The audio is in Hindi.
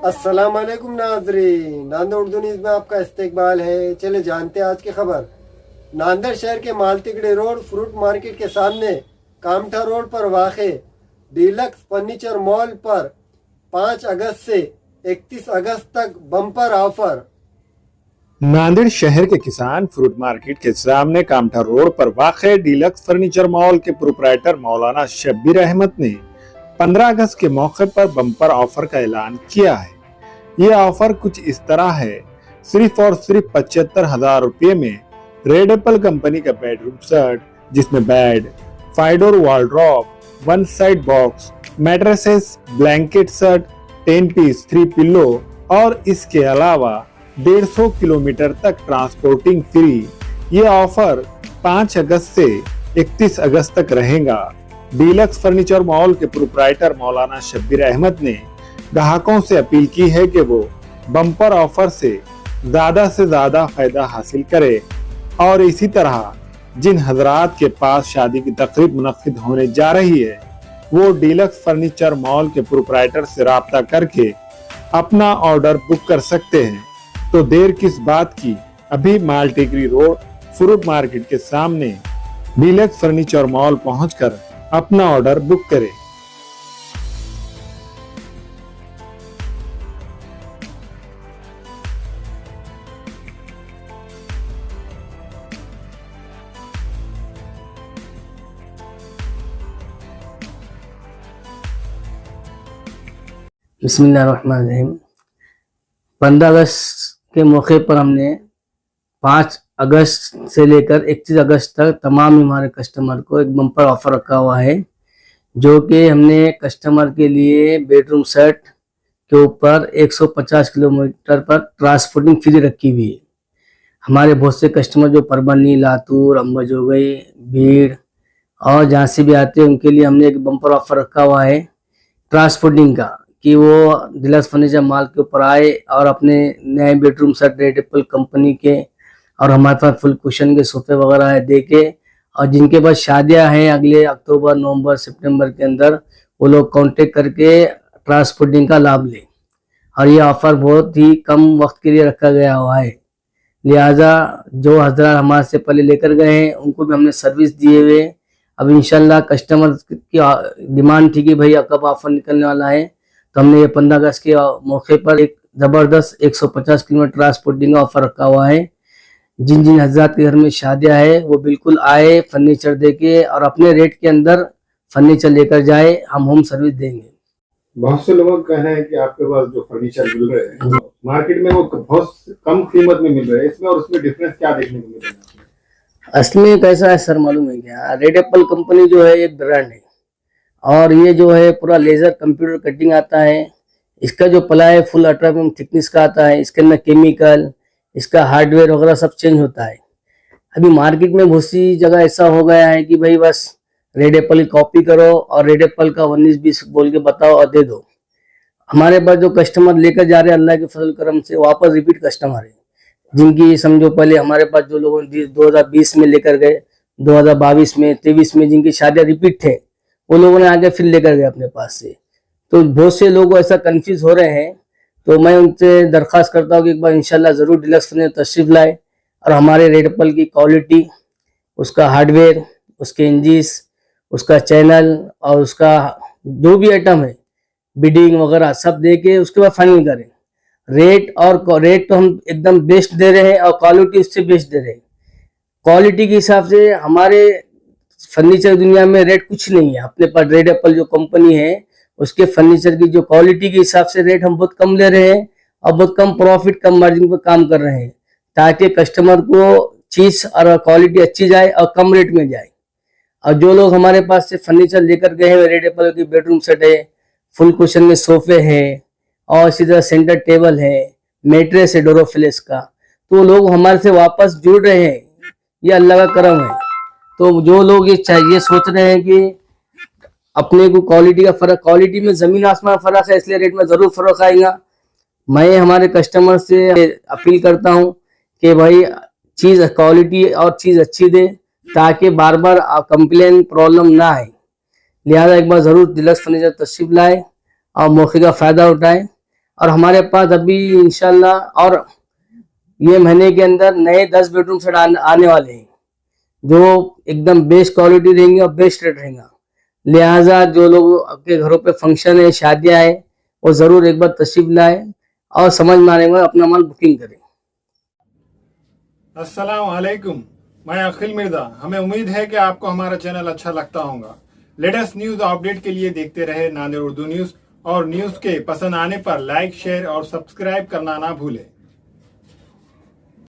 अस्सलाम वालेकुम नाजरीन, नांदेड़ उर्दू न्यूज़ में आपका इस्तकबाल है। चले जानते हैं आज की खबर। नांदेड़ शहर के मालतिकड़ी रोड फ्रूट मार्केट के सामने कामठा रोड पर वाक़े डीलक्स फर्नीचर मॉल पर 5 अगस्त से 31 अगस्त तक बम्पर ऑफर। नांदेड़ शहर के किसान फ्रूट मार्केट के सामने कामठा रोड पर वाक़े डीलक्स फर्नीचर मॉल के प्रोप्राइटर मौलाना शब्बीर अहमद ने 15 अगस्त के मौके पर बम्पर ऑफर का ऐलान किया है। ये ऑफर कुछ इस तरह है। सिर्फ और सिर्फ 75,000 रुपये में रेड एप्पल कंपनी का बेडरूम सेट, जिसमें bed, 5 door wardrobe, 1 side box, mattresses, blanket set, 10 piece 3 pillow और इसके अलावा 150 किलोमीटर तक ट्रांसपोर्टिंग फ्री। ये ऑफर 5 अगस्त से 31 अगस्त तक रहेगा। डीलक्स फर्नीचर मॉल के प्रोप्राइटर मौलाना शब्बीर अहमद ने ग्राहकों से अपील की है कि वो बम्पर ऑफर से ज्यादा फायदा हासिल करे और इसी तरह जिन हजरात के पास शादी की तकरीब मुनक्किद होने जा रही है वो डीलक्स फर्नीचर मॉल के प्रोप्राइटर से राब्ता करके अपना ऑर्डर बुक कर सकते हैं। तो देर किस बात की, अभी मालटिकरी रोड फ्रूट मार्केट के सामने डीलक्स फर्नीचर मॉल पहुंचकर अपना ऑर्डर बुक करें। बिस्मिल्लाहिर्रहमानिर्रहीम। 15 अगस्त के मौके पर हमने 5 अगस्त से लेकर 31 अगस्त तक तमाम हमारे कस्टमर को एक बम्पर ऑफर रखा हुआ है, जो कि हमने कस्टमर के लिए बेडरूम सेट के ऊपर 150 किलोमीटर पर ट्रांसपोर्टिंग फ्री रखी हुई है। हमारे बहुत से कस्टमर जो परभनी, लातूर, अम्बज हो गई, भीड़ और जहाँ से भी आते हैं उनके लिए हमने एक बम्पर ऑफर रखा हुआ है ट्रांसपोर्टिंग का, कि वो डीलक्स फर्नीचर मॉल के ऊपर आए और अपने नए bedroom set red apple company के और हमारे पास फुल कुशन के सोफे वगैरह है दे के, और जिनके पास शादियां हैं अगले अक्टूबर, नवंबर, सितंबर के अंदर, वो लोग कांटेक्ट करके ट्रांसपोर्टिंग का लाभ लें। और ये ऑफर बहुत ही कम वक्त के लिए रखा गया हुआ है, लिहाजा जो हजरात हमारे से पहले लेकर गए हैं उनको भी हमने सर्विस दिए हुए। अब इंशाल्लाह कस्टमर की डिमांड थी कि भाई कब ऑफर निकलने वाला है, तो हमने ये 15 अगस्त के मौके पर एक ज़बरदस्त 150 किलोमीटर ट्रांसपोर्टिंग का ऑफर रखा हुआ है। जिन जिन हजरात के घर में शादियां है वो बिल्कुल आए, फर्नीचर देके और अपने रेट के अंदर फर्नीचर लेकर जाए, हम होम सर्विस देंगे। बहुत से लोगों का कहना है कि आपके पास जो फर्नीचर मिल रहे हैं मार्केट में वो बहुत कम कीमत में मिल रहे हैं, इसमें और उसमें डिफरेंस क्या देखने को मिल रहा है? असल में कैसा है सर, मालूम है क्या, रेड एप्पल कंपनी जो है एक ब्रांड है और ये जो है पूरा लेजर कंप्यूटर कटिंग आता है। इसका जो प्लाई है फुल 18 mm थिकनेस का आता है। इसके अंदर केमिकल, इसका हार्डवेयर वगैरह सब चेंज होता है। अभी मार्केट में बहुत सी जगह ऐसा हो गया है कि भाई बस रेड एप्पल की कॉपी करो और रेड एप्पल का 19-20 बोल के बताओ और दे दो। हमारे पास जो कस्टमर लेकर जा रहे हैं अल्लाह के फजल करम से वापस रिपीट कस्टमर है, जिनकी समझो पहले हमारे पास जो लोगों 2020 में लेकर गए, 2022 में, 23 में जिनकी शादियां रिपीट थे, वो लोगों ने आगे फिर लेकर गए अपने पास से। तो बहुत से लोग ऐसा कंफ्यूज हो रहे हैं, तो मैं उनसे दरख्वास्त करता हूँ कि एक बार इंशाल्लाह ज़रूर डीलक्स फर्नीचर तशरीफ लाए और हमारे रेड एप्पल की क्वालिटी, उसका हार्डवेयर, उसके इंजिस, उसका चैनल और उसका जो भी आइटम है बिडिंग वगैरह सब दे के उसके बाद फाइनल करें। रेट तो हम एकदम बेस्ट दे रहे हैं और क्वालिटी उससे बेस्ट दे रहे हैं। क्वालिटी के हिसाब से हमारे फर्नीचर दुनिया में रेट कुछ नहीं है। अपने पास रेड एप्पल जो कंपनी है उसके फर्नीचर की जो क्वालिटी के हिसाब से रेट हम बहुत कम ले रहे हैं और बहुत कम प्रॉफिट, कम मार्जिन पर काम कर रहे हैं, ताकि कस्टमर को चीज और क्वालिटी अच्छी जाए और कम रेट में जाए। और जो लोग हमारे पास से फर्नीचर लेकर गए हैं, रेड एप्पल की बेडरूम सेट है, फुल कुशन में सोफे है और इसी तरह सेंटर टेबल है, मेट्रेस है डोरोफ्लेक्स का, तो लोग हमारे से वापस जुड़ रहे हैं। ये अल्लाह का करम है। तो जो लोग ये सोच रहे हैं कि अपने को क्वालिटी का फर्क, क्वालिटी में जमीन आसमान फर्क है, इसलिए रेट में जरूर फर्क आएगा। मैं हमारे कस्टमर से अपील करता हूं कि भाई चीज क्वालिटी और चीज अच्छी दे, ताकि बार बार कंप्लेन प्रॉब्लम ना आए। लिहाजा एक बार जरूर डीलक्स फर्नीचर तशरीफ लाए और मौके का फायदा उठाएं। और हमारे पास अभी इंशाल्लाह और ये महीने के अंदर नए 10 बेडरूम सेट आने वाले हैं जो एकदम बेस्ट क्वालिटी रहेंगे और बेस्ट रेट रहेगा। लिहाजा जो लोग आपके घरों पे फंक्शन है, शादियां है, वो जरूर एक बार तशरीफ लाए और समझ में आने में अपना माल बुकिंग करें। अस्सलाम वालेकुम, मैं अखिल मिर्जा। हमें उम्मीद है कि आपको हमारा चैनल अच्छा लगता होगा। लेटेस्ट न्यूज अपडेट के लिए देखते रहे नांदेड़ उर्दू न्यूज, और न्यूज के पसंद आने पर लाइक, शेयर और सब्सक्राइब करना ना भूलें।